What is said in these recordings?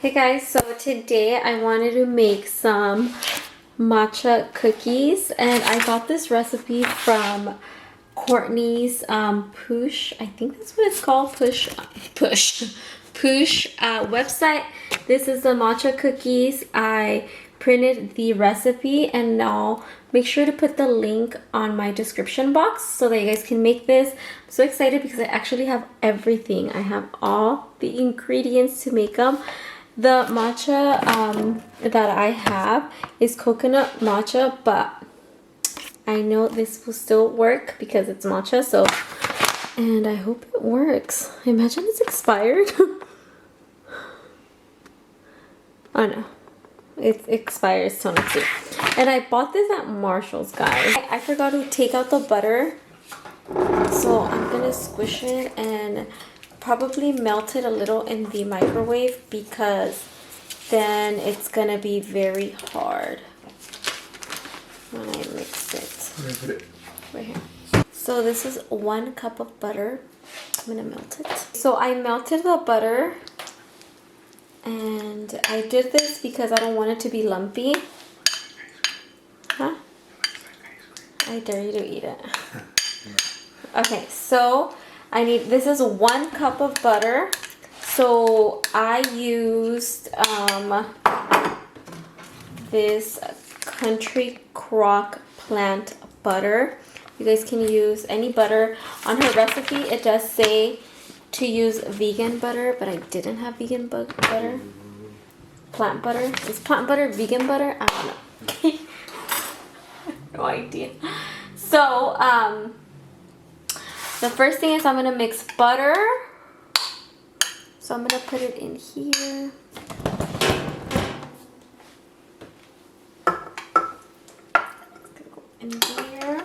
Hey guys, so today I wanted to make some matcha cookies and I got this recipe from Courtney's Push, I think that's what it's called, Push website. This is the matcha cookies. I printed the recipe and I'll make sure to put the link on my description box so that you guys can make this. I'm so excited because I actually have everything. I have all the ingredients to make them. The matcha that I have is coconut matcha, but I know this will still work because it's matcha, so, and I hope it works. Imagine it's expired. Oh no, it expires till next week. And I bought this at Marshall's, guys. I forgot to take out the butter, so I'm gonna squish it and probably melt it a little in the microwave because then it's gonna be very hard when I mix it. Where did I put it? Right here. So this is 1 cup of butter. I'm gonna melt it. So I melted the butter and I did this because I don't want it to be lumpy. Huh? I dare you to eat it. Okay, so I need, this is 1 cup of butter. So I used this Country Crock plant butter. You guys can use any butter. On her recipe it does say to use vegan butter, but I didn't have vegan butter. Plant butter. Is plant butter vegan butter? I don't know. No idea. So the first thing is I'm gonna mix butter. So I'm gonna put it in here. In here.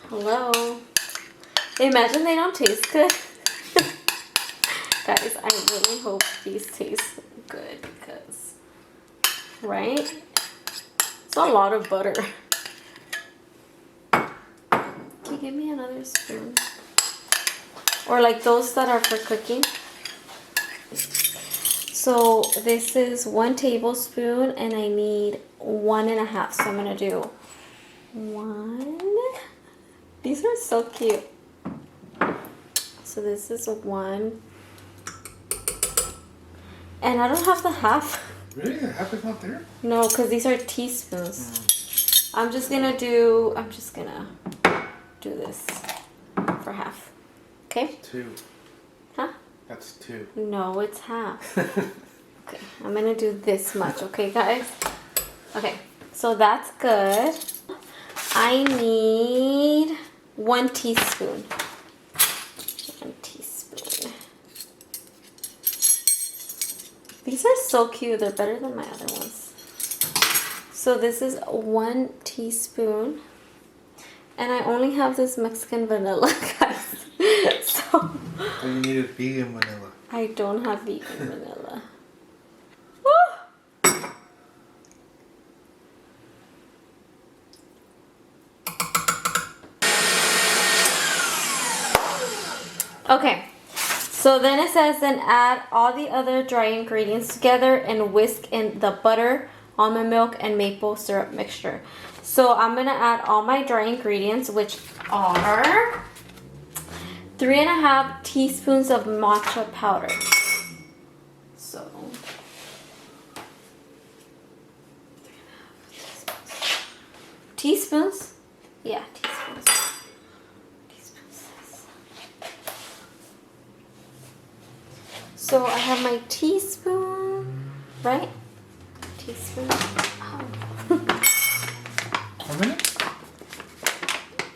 Hello. Imagine they don't taste good. Guys, I really hope these taste good because, right? It's a lot of butter. Can you give me another spoon? Or like those that are for cooking. So this is 1 tablespoon and I need 1.5. So I'm gonna do 1. These are so cute. So this is 1. And I don't have the half. Really? The half is not there? No, because these are teaspoons. I'm just gonna do this for half. Okay? 2. Huh? That's 2. No, it's half. Okay, I'm gonna do this much, okay guys? Okay, so that's good. I need 1 teaspoon. 1 teaspoon. These are so cute. They're better than my other ones. So this is 1 teaspoon. And I only have this Mexican vanilla, guys. So you needed vegan vanilla. I don't have vegan vanilla. Okay, so then it says then add all the other dry ingredients together and whisk in the butter, almond milk, and maple syrup mixture. So I'm gonna add all my dry ingredients, which are 3.5 teaspoons of matcha powder. So 3.5 teaspoons. Yeah, teaspoons. So I have my teaspoon, right? Teaspoon. Oh. How many?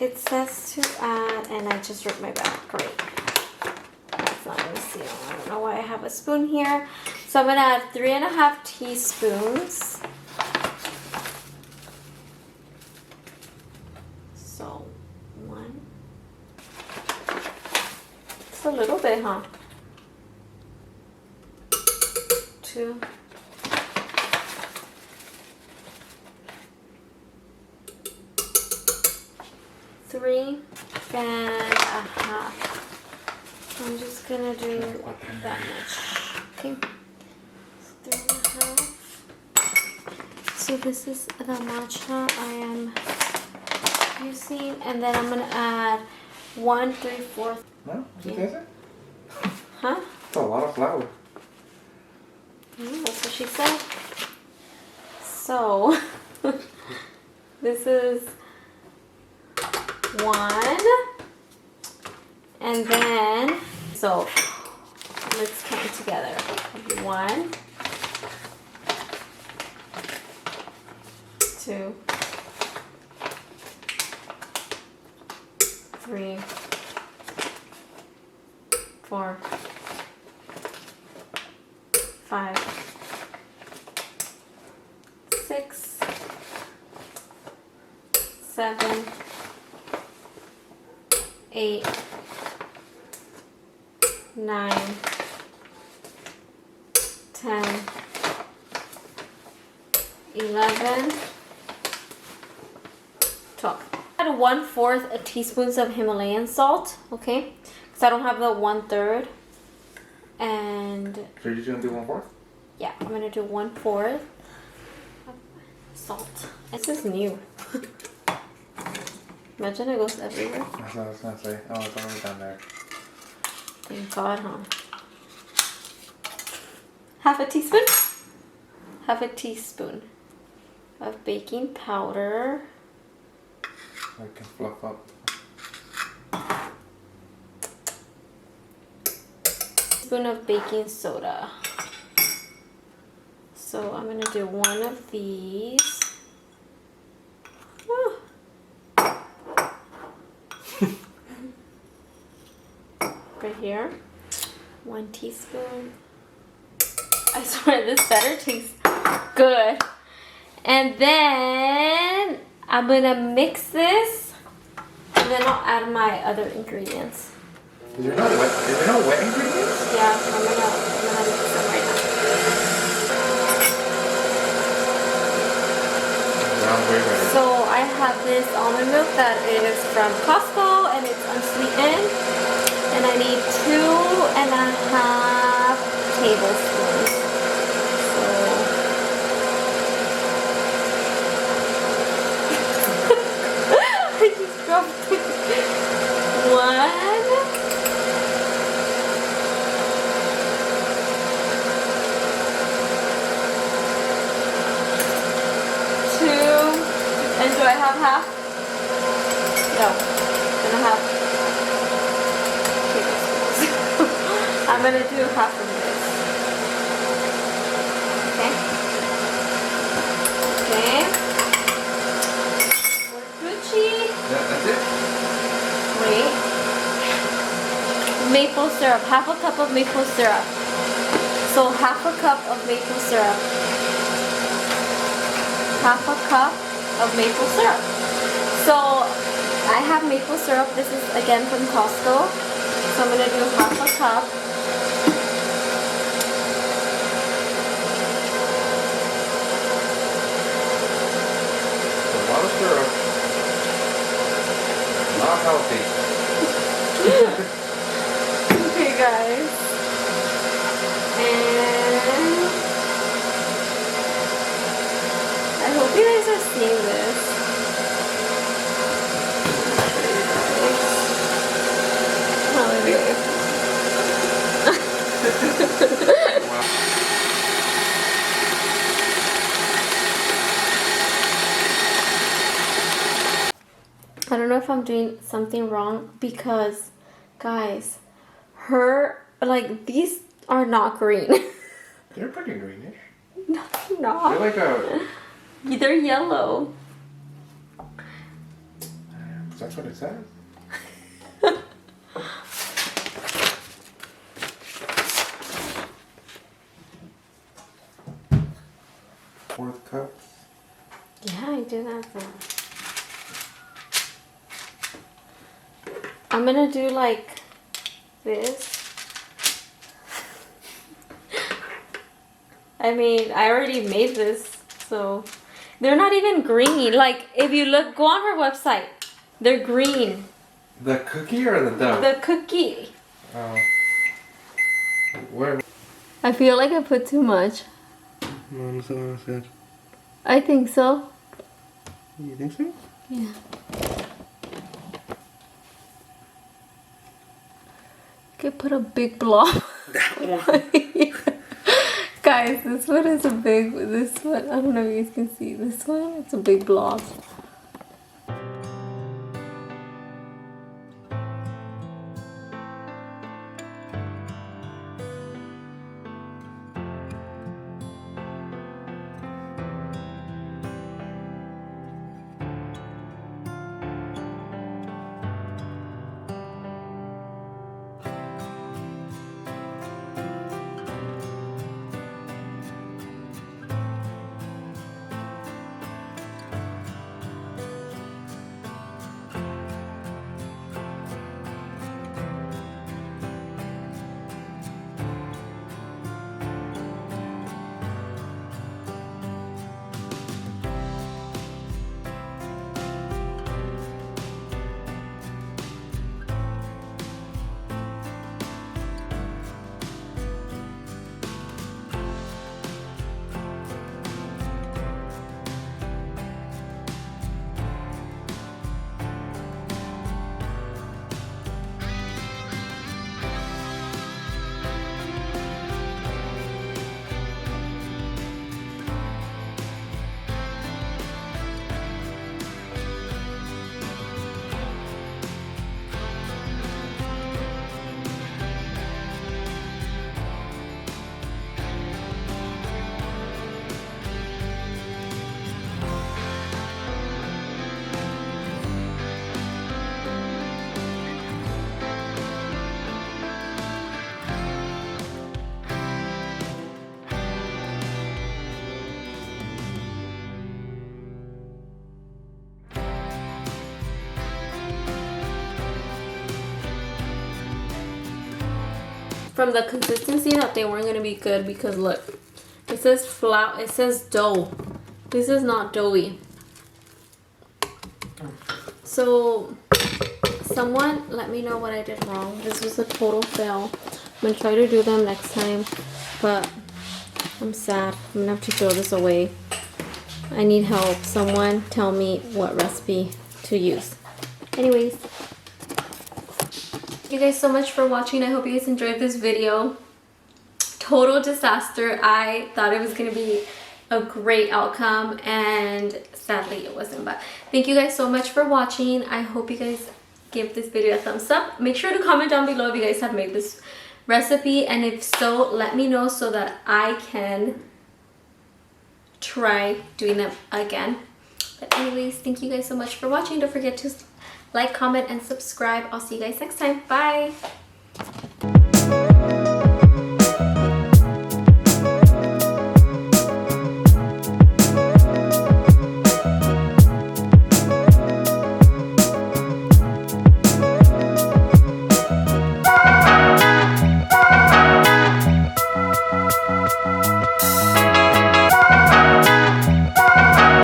It says to add, and I just ripped my bag. Great. That's not gonna see. I don't know why I have a spoon here. So I'm gonna add 3.5 teaspoons. So 1. It's a little bit, huh? 2. 3.5. I'm just gonna do that much. Okay. 3.5. So this is the matcha I am using, and then I'm gonna add 1 3/4. No? Is it desert? Huh? That's a lot of flour. That's what she said. So this is 1, and then so let's count it together. 1, 2, 3, 4, 5, 6, 7, 8, 9, 10, 11, 12. Add 1/4 teaspoons of Himalayan salt, okay? Because I don't have the 1/3. And So you're just gonna do 1/4? yeah, I'm gonna do 1/4 salt. This is new. Imagine it goes everywhere. That's what I was gonna say. Oh, it's already down there. Thank God, huh? Half a teaspoon? Half a teaspoon of baking powder. So it can fluff up. Teaspoon of baking soda. So I'm gonna do 1 of these. Woo. Right here. 1 teaspoon. I swear this better tastes good. And then I'm gonna mix this, and then I'll add my other ingredients. Is there no wet ingredients? Yeah, I'm gonna mix them right now. Brown way ready. So I have this almond milk that is from Costco, and it's unsweetened. And I need 2.5 tablespoons. I just dropped it. 1. 2. And do I have half? No. I'm gonna have tablespoons. I'm gonna do half of this. Okay. Okay. Gucci. That's it? Wait. Maple syrup. Half a cup of maple syrup. So half a cup of maple syrup. Half a cup of maple syrup. So I have maple syrup. This is again from Costco. So I'm gonna do half a cup. A lot of syrup. Not healthy. Okay, guys. And I hope you guys are seeing this. Hallelujah. I don't know if I'm doing something wrong because, guys, these are not green. They're pretty greenish. No, they're not. They're like a... They're yellow. That's what it says. Fourth cup. Yeah, I do that though. I'm gonna do like this. I mean, I already made this, so they're not even green. Like, if you look, go on her website. They're green. The cookie or the dough? The cookie. Where? I feel like I put too much. No, no sé what I said. I think so. You think so? Yeah. Could put a big blob. Guys, this one is a big, this one, I don't know if you guys can see this one. It's a big blob. From the consistency that they weren't gonna be good because look, it says flour, it says dough. This is not doughy. So someone let me know what I did wrong. This was a total fail. I'm gonna try to do them next time, but I'm sad. I'm gonna have to throw this away. I need help. Someone tell me what recipe to use. Anyways, thank you guys so much for watching. I hope you guys enjoyed this video. Total disaster. I thought it was gonna be a great outcome and sadly it wasn't, but thank you guys so much for watching. I hope you guys give this video a thumbs up. Make sure to comment down below if you guys have made this recipe, and if so, let me know so that I can try doing them again. But anyways, thank you guys so much for watching. Don't forget to like, comment, and subscribe. I'll see you guys next time. Bye.